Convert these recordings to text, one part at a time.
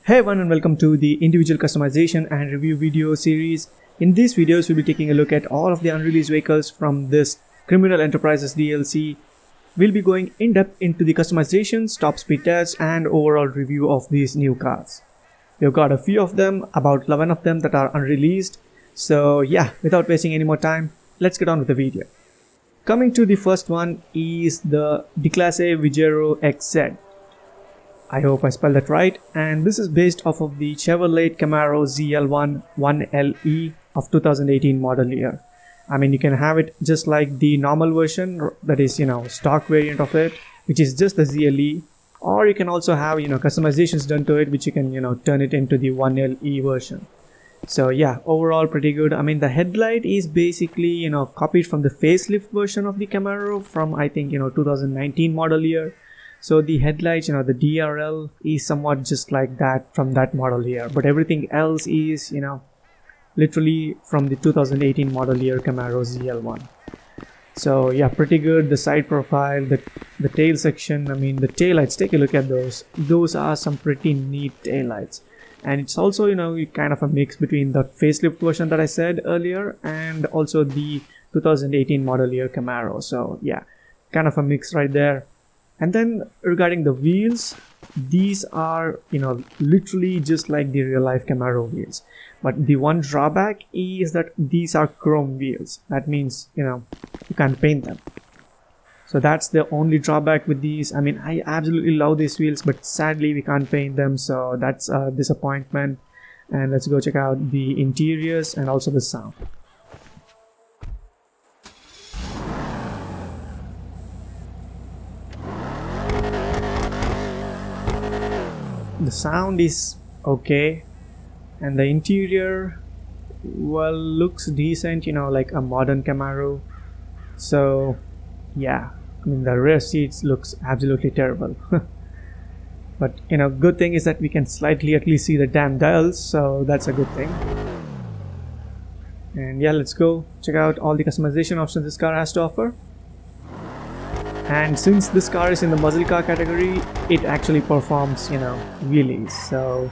Hey everyone, and welcome to the individual customization and review video series. In these videos we'll be taking a look at all of the unreleased vehicles from this Criminal Enterprises DLC. We'll be going in depth into the customizations, top speed tests and overall review of these new cars. We've got a few of them, about 11 of them that are unreleased. So yeah, without wasting any more time, let's get on with the video. Coming to the first one is the Declasse Vigero ZX. I hope I spelled that right, and this is based off of the Chevrolet Camaro ZL1 1LE of 2018 model year. I mean, you can have it just like the normal version, that is, stock variant of it, which is just the ZLE, or you can also have, customizations done to it, which you can, turn it into the 1LE version. So yeah, overall pretty good. I mean, the headlight is basically, copied from the facelift version of the Camaro from, I think, 2019 model year. So the headlights, the DRL is somewhat just like that from that model year, but everything else is, literally from the 2018 model year Camaro ZL1. So yeah, pretty good. The side profile, the tail section, I mean the taillights, take a look at those. Those are some pretty neat taillights. And it's also, kind of a mix between the facelift version that I said earlier and also the 2018 model year Camaro. So yeah, kind of a mix right there. And then regarding the wheels, these are, literally just like the real life Camaro wheels. But the one drawback is that these are chrome wheels. That means, you can't paint them. So that's the only drawback with these. I mean, I absolutely love these wheels, but sadly we can't paint them. So that's a disappointment. And let's go check out the interiors and also the sound. The sound is okay, and the interior, well, looks decent, like a modern Camaro. So yeah, I mean the rear seats looks absolutely terrible. But good thing is that we can slightly at least see the damn dials, so that's a good thing. And yeah, let's go check out all the customization options this car has to offer. And since this car is in the muscle car category, it actually performs, wheelies. So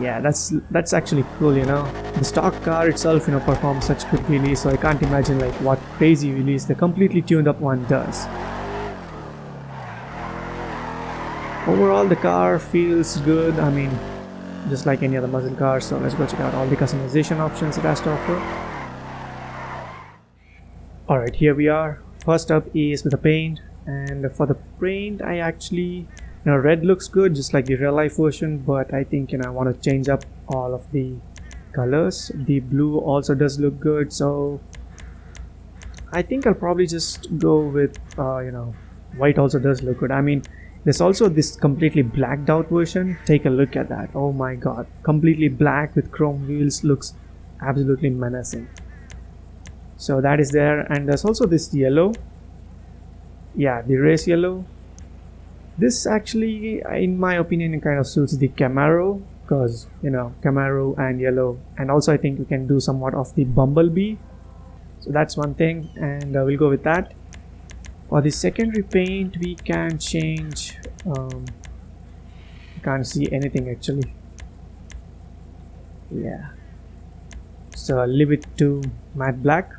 yeah, that's actually cool. The stock car itself, performs such good wheelies, so I can't imagine like what crazy wheelies the completely tuned up one does. Overall, the car feels good. I mean, just like any other muscle car. So let's go check out all the customization options it has to offer. Alright, here we are. First up is with the paint, and for the paint I actually, red looks good just like the real life version, but I think I want to change up all of the colors. The blue also does look good, so I think I'll probably just go with white also does look good. I mean, there's also this completely blacked out version. Take a look at that. Oh my god, completely black with chrome wheels looks absolutely menacing. So that is there, and there's also this yellow. Yeah, the race yellow. This actually, in my opinion, it kind of suits the Camaro, because Camaro and yellow, and also I think we can do somewhat of the Bumblebee. So that's one thing, and we'll go with that. For the secondary paint, we can change. Can't see anything actually. Yeah. So I'll leave it to matte black.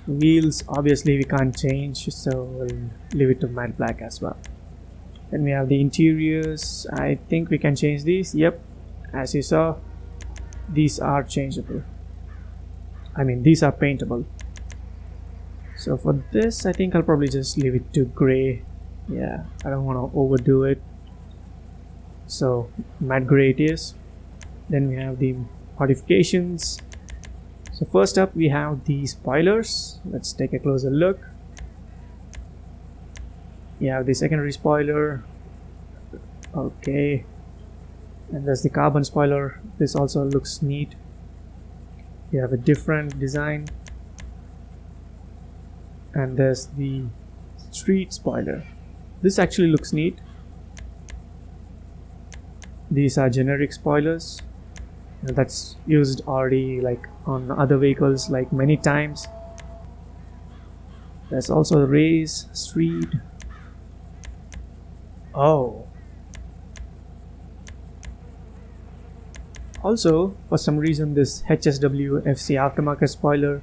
Wheels, obviously we can't change, so we'll leave it to matte black as well. Then we have the interiors. I think we can change these. Yep, as you saw, these are changeable. I mean, these are paintable. So for this, I think I'll probably just leave it to gray. Yeah, I don't want to overdo it. So matte gray it is. Then we have the modifications. So first up we have the spoilers. Let's take a closer look. You have the secondary spoiler. Okay. And there's the carbon spoiler. This also looks neat. You have a different design. And there's the street spoiler. This actually looks neat. These are generic spoilers. That's used already like on other vehicles like many times. There's also race, street. Oh, Also, for some reason, this HSW FC aftermarket spoiler,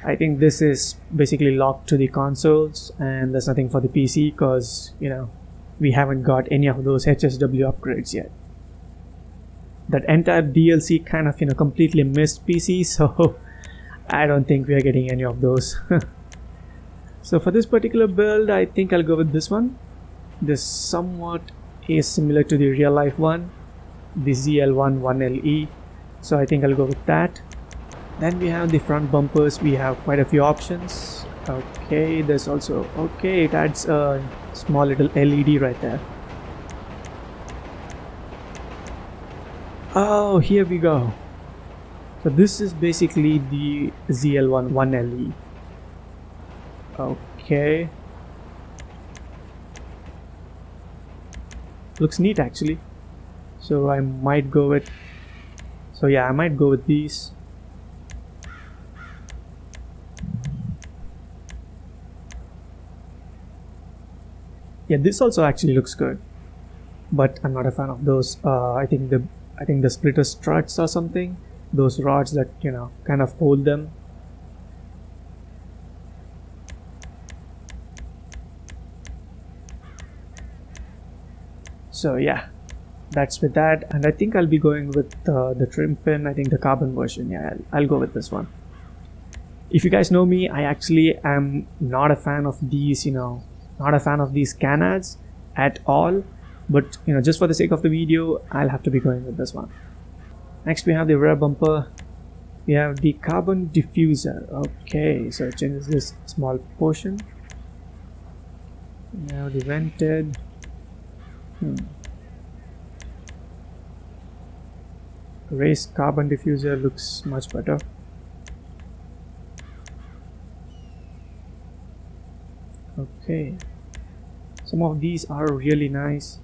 I think this is basically locked to the consoles and there's nothing for the PC because, you know, we haven't got any of those HSW upgrades yet. That entire DLC kind of, you know, completely missed PC, so I don't think we are getting any of those. So for this particular build, I think I'll go with this one. This somewhat is similar to the real life one, the ZL1 1LE. So I think I'll go with that. Then we have the front bumpers. We have quite a few options. Okay, there's also, okay, it adds a small little LED right there. Oh, here we go. So this is basically the ZL1 1LE. Okay. Looks neat actually. So I might go with, so yeah, I might go with these. Yeah, this also actually looks good, but I'm not a fan of those. I think the splitter struts or something, those rods that, you know, kind of hold them. So yeah, that's with that, and I think I'll be going with the trim pin. I think the carbon version. Yeah, I'll go with this one. If you guys know me, I actually am not a fan of these, you know, not a fan of these canards at all, but you know, just for the sake of the video, I'll have to be going with this one. Next we have the rear bumper. We have the carbon diffuser. Okay, so it changes this small portion. We have the vented. Race carbon diffuser looks much better. Okay, some of these are really nice.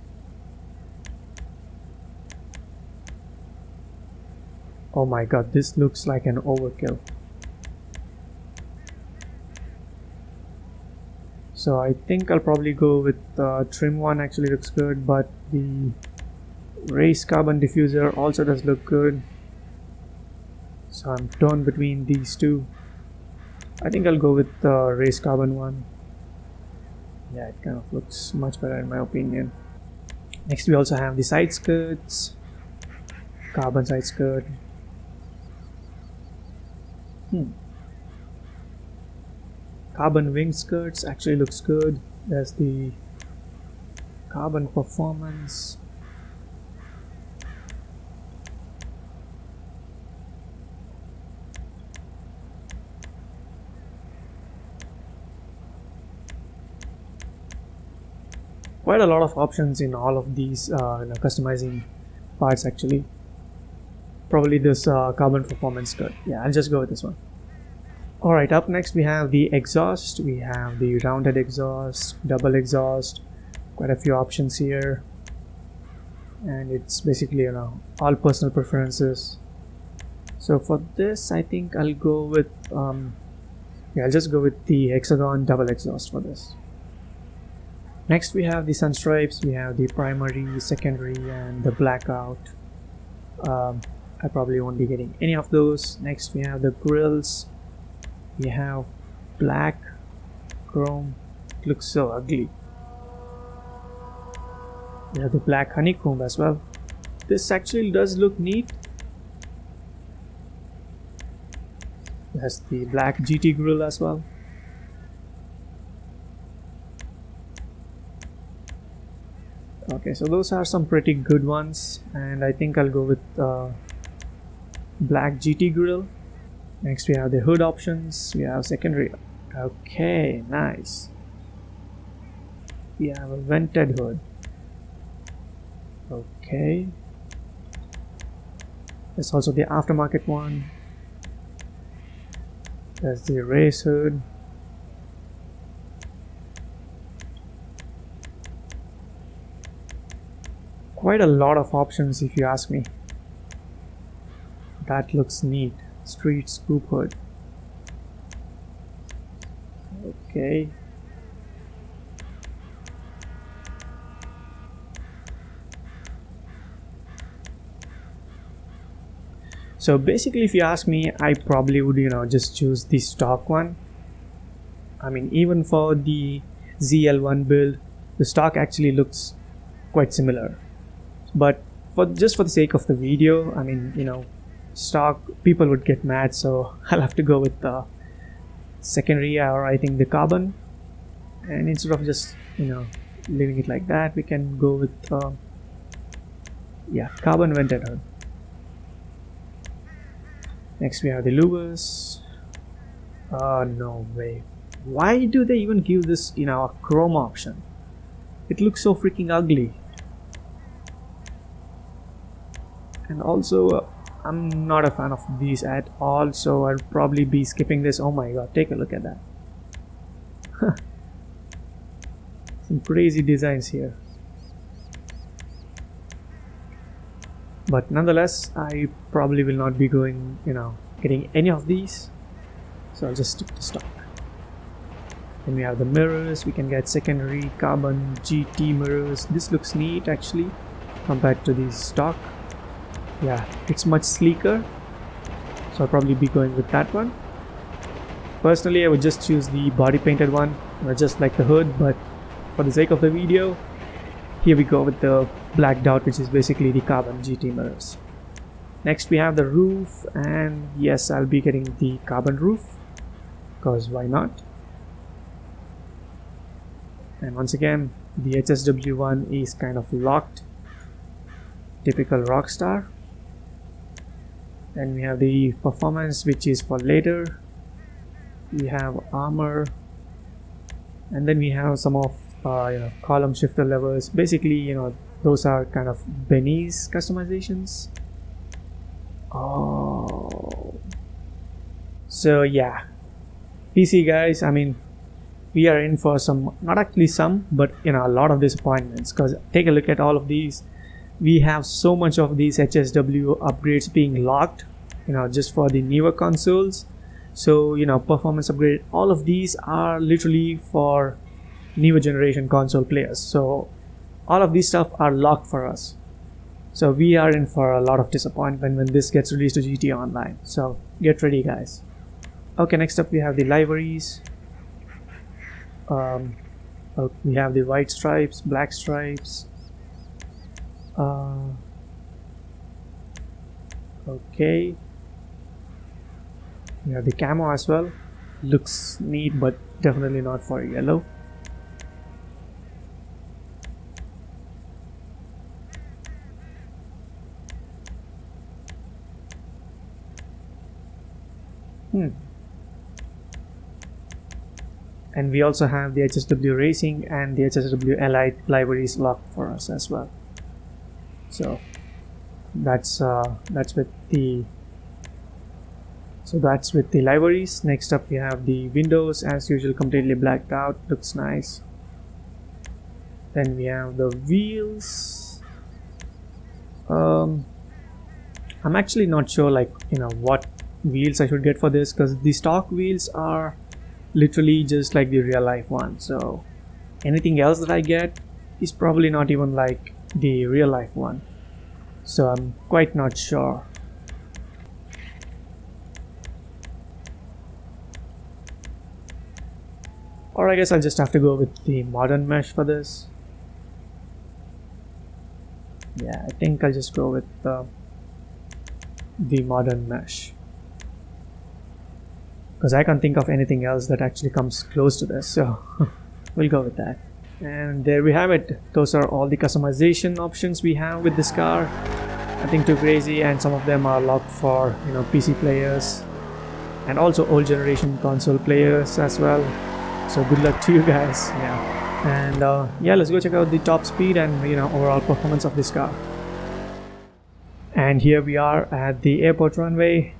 Oh my god, this looks like an overkill. So I think I'll probably go with trim one. Actually looks good, but the race carbon diffuser also does look good. So I'm torn between these two. I think I'll go with the race carbon one. Yeah, it kind of looks much better in my opinion. Next we also have the side skirts. Carbon side skirt. Carbon wing skirts actually looks good. There's the carbon performance. Quite a lot of options in all of these customizing parts actually. Probably this carbon performance skirt. Yeah, I'll just go with this one. Alright, up next we have the exhaust. We have the rounded exhaust, double exhaust, quite a few options here, and it's basically, you know, all personal preferences. So for this I think I'll go with yeah, I'll just go with the hexagon double exhaust for this. Next we have the sun stripes. We have the primary, secondary, and the blackout. I probably won't be getting any of those. Next we have the grills. We have black, chrome. It looks so ugly. We have the black honeycomb as well. This actually does look neat. There's the black GT grill as well. Okay, so those are some pretty good ones, and I think I'll go with black GT grill. Next we have the hood options. We have secondary. Okay, nice. We have a vented hood. Okay. There's also the aftermarket one. There's the race hood. Quite a lot of options if you ask me. That looks neat. Street scoop hood. Okay. So basically, if you ask me, I probably would, just choose the stock one. I mean, even for the ZL1 build, the stock actually looks quite similar. But just for the sake of the video, I mean, stock, people would get mad, so I'll have to go with the secondary, or I think the carbon. And instead of just, leaving it like that, we can go with, carbon vented hood. Next, we have the louvers. Oh, no way. Why do they even give this, a chrome option? It looks so freaking ugly. And also, I'm not a fan of these at all, so I'll probably be skipping this. Oh my god, take a look at that. Some crazy designs here. But nonetheless, I probably will not be going, getting any of these. So I'll just stick to stock. Then we have the mirrors. We can get secondary carbon GT mirrors. This looks neat actually compared to the stock. Yeah, it's much sleeker, so I'll probably be going with that one. Personally, I would just choose the body painted one, just like the hood, but for the sake of the video, here we go with the blacked out, which is basically the carbon GT mirrors. Next we have the roof, and yes, I'll be getting the carbon roof, because why not? And once again, the HSW one is kind of locked, typical Rockstar. Then we have the performance, which is for later. We have armor, and then we have some of column shifter levers. Basically, those are kind of Benny's customizations. Oh, so yeah, PC guys, I mean, we are in for some, not actually some, but a lot of disappointments, because take a look at all of these. We have so much of these HSW upgrades being locked, just for the newer consoles. So, performance upgrade, all of these are literally for newer generation console players. So all of these stuff are locked for us. So we are in for a lot of disappointment when this gets released to GT Online. So get ready, guys. Okay, next up we have the liveries. We have the white stripes, black stripes. Okay, we have the camo as well. Looks neat, but definitely not for yellow. And we also have the HSW Racing and the HSW Elite libraries locked for us as well. So that's with the libraries. Next up we have the windows, as usual, completely blacked out. Looks nice. Then we have the wheels. I'm actually not sure, what wheels I should get for this, because the stock wheels are literally just like the real life one. So anything else that I get is probably not even like the real life one. So I'm quite not sure. Or I guess I'll just have to go with the modern mesh for this. Yeah, I think I'll just go with the modern mesh, because I can't think of anything else that actually comes close to this, so we'll go with that. And there we have it. Those are all the customization options we have with this car. Nothing too crazy, and some of them are locked for PC players and also old generation console players as well. So good luck to you guys. And yeah, let's go check out the top speed and overall performance of this car. And here we are at the airport runway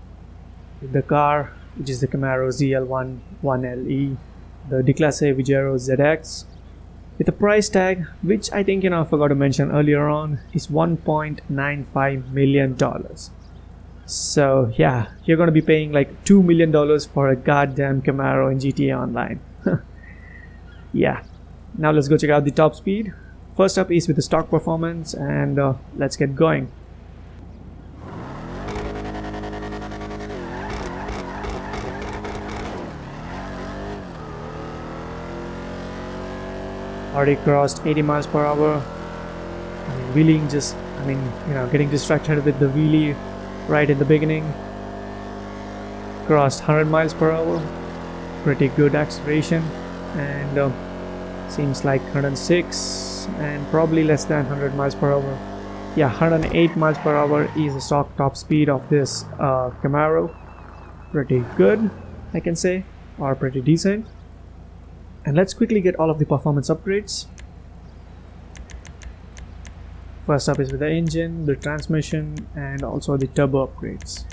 with the car, which is the Camaro ZL1 1LE, the Declasse Vigero ZX, with a price tag which I think I forgot to mention earlier on is $1.95 million. So yeah, you're gonna be paying like $2 million for a goddamn Camaro in GTA Online. Yeah, now let's go check out the top speed. First up is with the stock performance, and let's get going. Already crossed 80 miles per hour. Wheeling just, getting distracted with the wheelie right in the beginning. Crossed 100 miles per hour. Pretty good acceleration. And seems like 106 and probably less than 100 miles per hour. Yeah, 108 miles per hour is the stock top speed of this Camaro. Pretty good, I can say, or pretty decent. And let's quickly get all of the performance upgrades. First up is with the engine, the transmission, and also the turbo upgrades.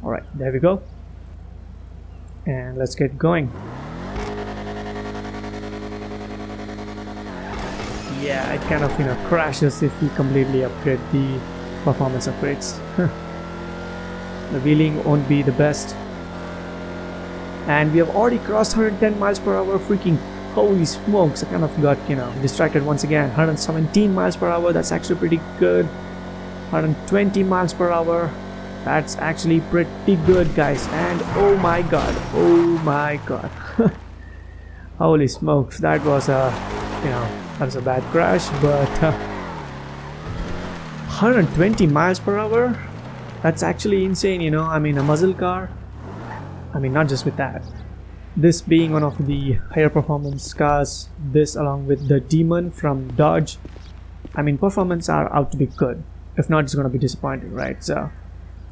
Alright, there we go. And let's get going. Yeah, it kind of crashes if we completely upgrade the performance upgrades. The wheeling won't be the best. And we have already crossed 110 miles per hour. Freaking holy smokes, I kind of got distracted once again. 117 miles per hour, that's actually pretty good. 120 miles per hour, that's actually pretty good, guys. And oh my god, holy smokes, that was a that was a bad crash. But 120 miles per hour, that's actually insane. A muscle car, not just with that, this being one of the higher performance cars, this along with the Demon from Dodge, performance are out to be good. If not, it's gonna be disappointing, right? So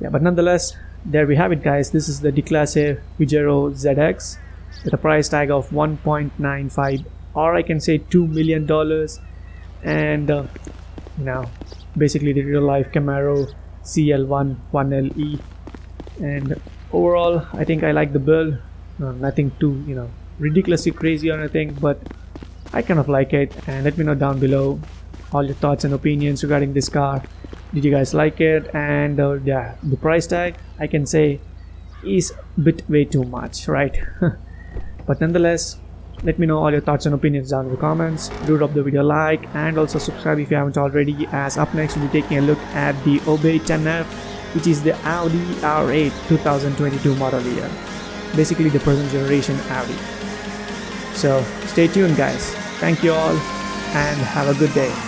yeah, but nonetheless, there we have it, guys. This is the Declasse Vigero ZX with a price tag of 1.95, or I can say $2 million. And basically the real life Camaro ZL1 1LE. And overall, I think I like the build. Nothing too ridiculously crazy or anything, but I kind of like it. And let me know down below all your thoughts and opinions regarding this car. Did you guys like it? And yeah, the price tag, I can say, is a bit way too much, right? But nonetheless, let me know all your thoughts and opinions down in the comments. Do drop the video a like and also subscribe if you haven't already, as up next we'll be taking a look at the Obey 10F, which is the Audi R8 2022 model year, basically the present generation Audi. So stay tuned, guys. Thank you all and have a good day.